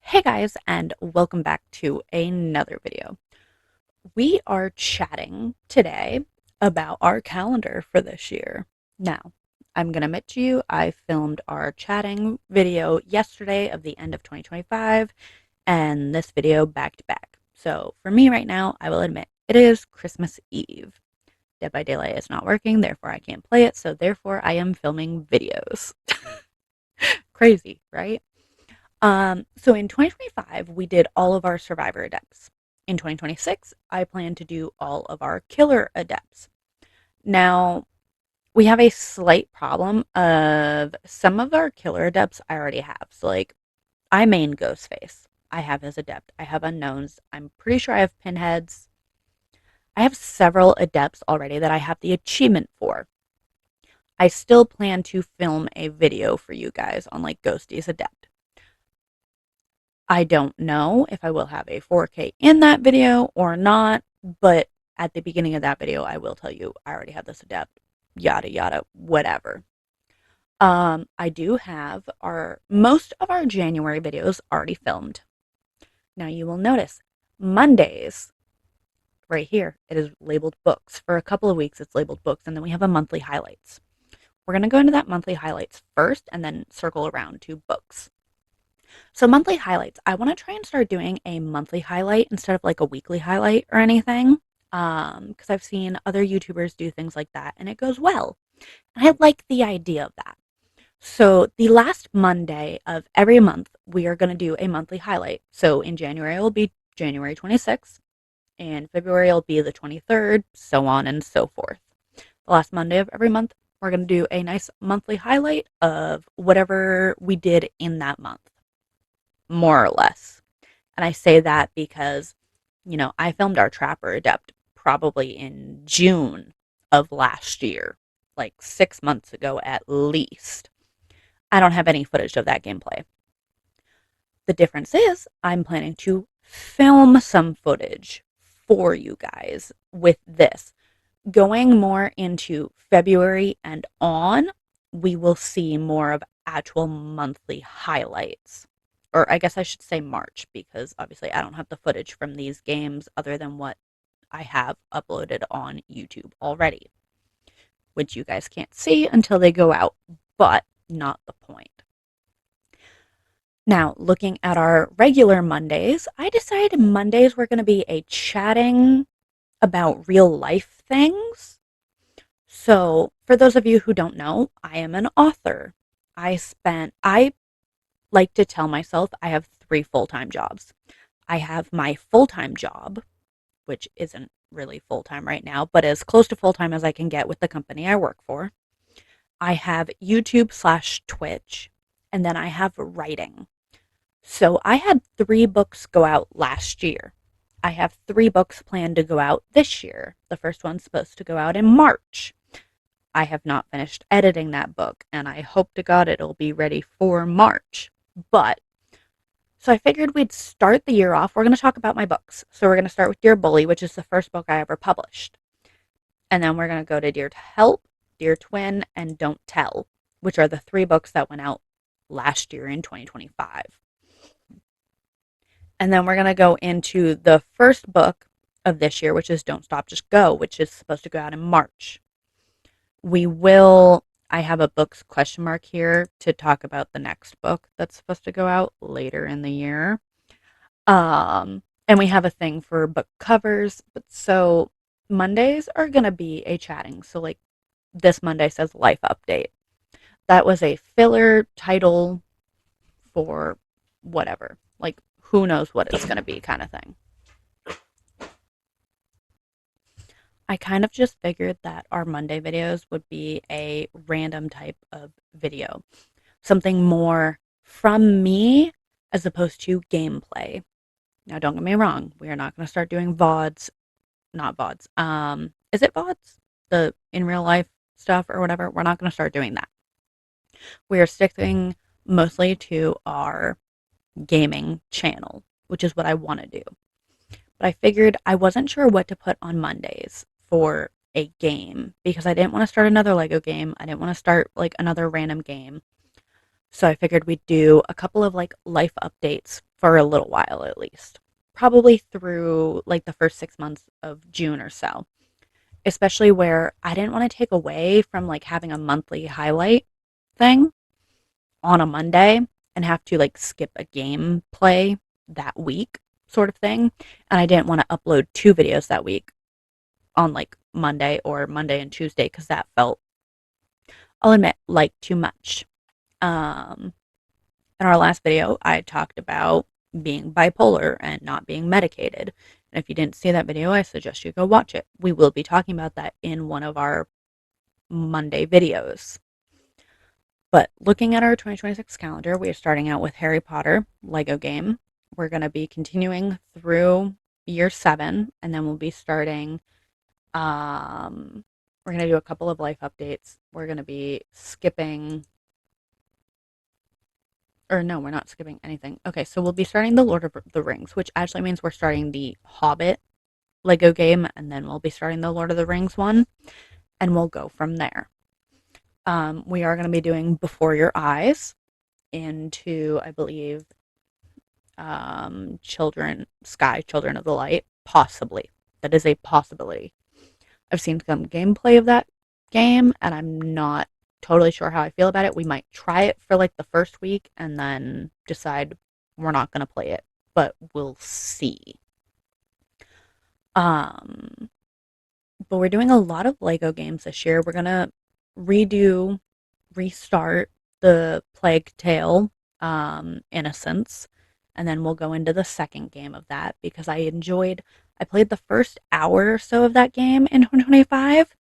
Hey guys, and welcome back to another video. We are chatting today about our calendar for this year. Now, I'm going to admit to you, I filmed our chatting video yesterday of the end of 2025 and this video back to back. So for me right now, I will admit it is Christmas Eve. Dead by Daylight is not working, therefore I can't play it, so therefore I am filming videos. Crazy, right? So in 2025, we did all of our Survivor Adepts. In 2026, I plan to do all of our Killer Adepts. Now, we have a slight problem of some of our Killer Adepts I already have. So, like, I main Ghostface. I have his Adept. I have Unknowns. I'm pretty sure I have Pinheads. I have several Adepts already that I have the achievement for. I still plan to film a video for you guys on, like, Ghosty's Adept. I don't know if I will have a 4K in that video or not, but at the beginning of that video, I will tell you I already have this adept, yada yada, whatever. I do have our most of our January videos already filmed. Now you will notice Mondays right here, it is labeled books. For a couple of weeks, it's labeled books, and then we have a monthly highlights. We're going to go into that monthly highlights first and then circle around to books. So monthly highlights, I want to try and start doing a monthly highlight instead of like a weekly highlight or anything. Because I've seen other YouTubers do things like that and it goes well. And I like the idea of that. So the last Monday of every month, we are going to do a monthly highlight. So in January, it will be January 26th. In February, it'll be the 23rd, so on and so forth. The last Monday of every month, we're going to do a nice monthly highlight of whatever we did in that month, more or less. And I say that because, I filmed our Trapper Adept probably in June of last year, like 6 months ago at least. I don't have any footage of that gameplay. The difference is I'm planning to film some footage for you guys with this. Going more into February and on, we will see more of actual monthly highlights. Or I guess I should say March, because obviously I don't have the footage from these games other than what I have uploaded on YouTube already, which you guys can't see until they go out, but not the point. Now, looking at our regular Mondays, I decided Mondays were going to be a chatting about real life things. So, for those of you who don't know, I am an author. I like to tell myself I have 3 full-time jobs. I have my full-time job, which isn't really full-time right now, but as close to full-time as I can get with the company I work for. I have YouTube/Twitch, and then I have writing. So I had 3 books go out last year. I have 3 books planned to go out this year. The first one's supposed to go out in March. I have not finished editing that book, and I hope to God it'll be ready for March. But, so I figured we'd start the year off. We're going to talk about my books. So we're going to start with Dear Bully, which is the first book I ever published. And then we're going to go to Dear to Help, Dear Twin, and Don't Tell, which are the 3 books that went out last year in 2025. And then we're going to go into the first book of this year, which is Don't Stop, Just Go, which is supposed to go out in March. I have a books question mark here to talk about the next book that's supposed to go out later in the year. And we have a thing for book covers. But so Mondays are going to be a chatting. So like this Monday says life update. That was a filler title for whatever. Like who knows what it's going to be kind of thing. I kind of just figured that our Monday videos would be a random type of video. Something more from me as opposed to gameplay. Now, don't get me wrong. We are not going to start doing VODs. Not VODs. Is it VODs? The in real life stuff or whatever? We're not going to start doing that. We are sticking mostly to our gaming channel, which is what I want to do. But I figured I wasn't sure what to put on Mondays for a game because I didn't want to start another Lego game. I didn't want to start like another random game. So I figured we'd do a couple of like life updates for a little while at least. Probably through like the first 6 months of June or so. Especially where I didn't want to take away from like having a monthly highlight thing on a Monday and have to like skip a game play that week sort of thing. And I didn't want to upload 2 videos that week on like Monday or Monday and Tuesday because that felt, I'll admit, like too much. Um, in our last video, I talked about being bipolar and not being medicated. And if you didn't see that video, I suggest you go watch it. We will be talking about that in one of our Monday videos. But looking at our 2026 calendar, we are starting out with Harry Potter Lego game. We're going to be continuing through year 7, and then we'll be starting. We're going to do a couple of life updates. We're going to be skipping. Or no, we're not skipping anything. Okay, so we'll be starting the Lord of the Rings, which actually means we're starting the Hobbit Lego game, and then we'll be starting the Lord of the Rings one, and we'll go from there. We are going to be doing Before Your Eyes into, I believe, Children of the Light, possibly. That is a possibility. I've seen some gameplay of that game, and I'm not totally sure how I feel about it. We might try it for like the first week and then decide we're not going to play it, but we'll see. But we're doing a lot of Lego games this year. We're going to restart the Plague Tale Innocence, and then we'll go into the second game of that because I played the first hour or so of that game in 2025.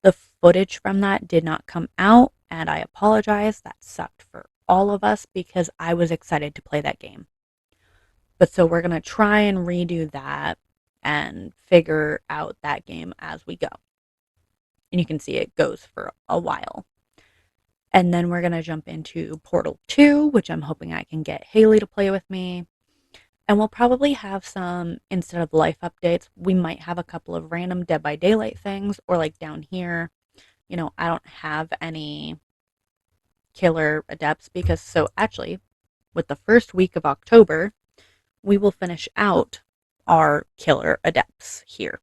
The footage from that did not come out, and I apologize. That sucked for all of us because I was excited to play that game. But so we're going to try and redo that and figure out that game as we go. And you can see it goes for a while. And then we're going to jump into Portal 2, which I'm hoping I can get Haley to play with me. And we'll probably have some, instead of life updates, we might have a couple of random Dead by Daylight things, or like down here, I don't have any killer adepts because, so actually, with the first week of October, we will finish out our killer adepts here.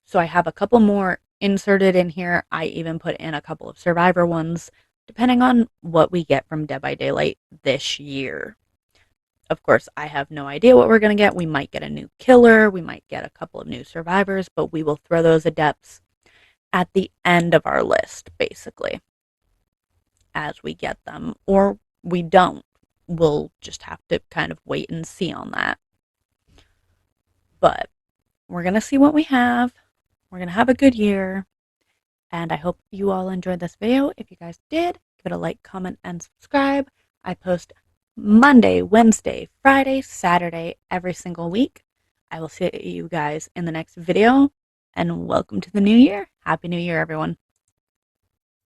So I have a couple more inserted in here. I even put in a couple of survivor ones, depending on what we get from Dead by Daylight this year. Of course, I have no idea what we're going to get. We might get a new killer. We might get a couple of new survivors, but we will throw those adepts at the end of our list, basically, as we get them. Or we don't. We'll just have to kind of wait and see on that. But we're going to see what we have. We're going to have a good year. And I hope you all enjoyed this video. If you guys did, give it a like, comment, and subscribe. I post Monday, Wednesday, Friday, Saturday, every single week. I will see you guys in the next video, and welcome to the new year. Happy New Year, everyone.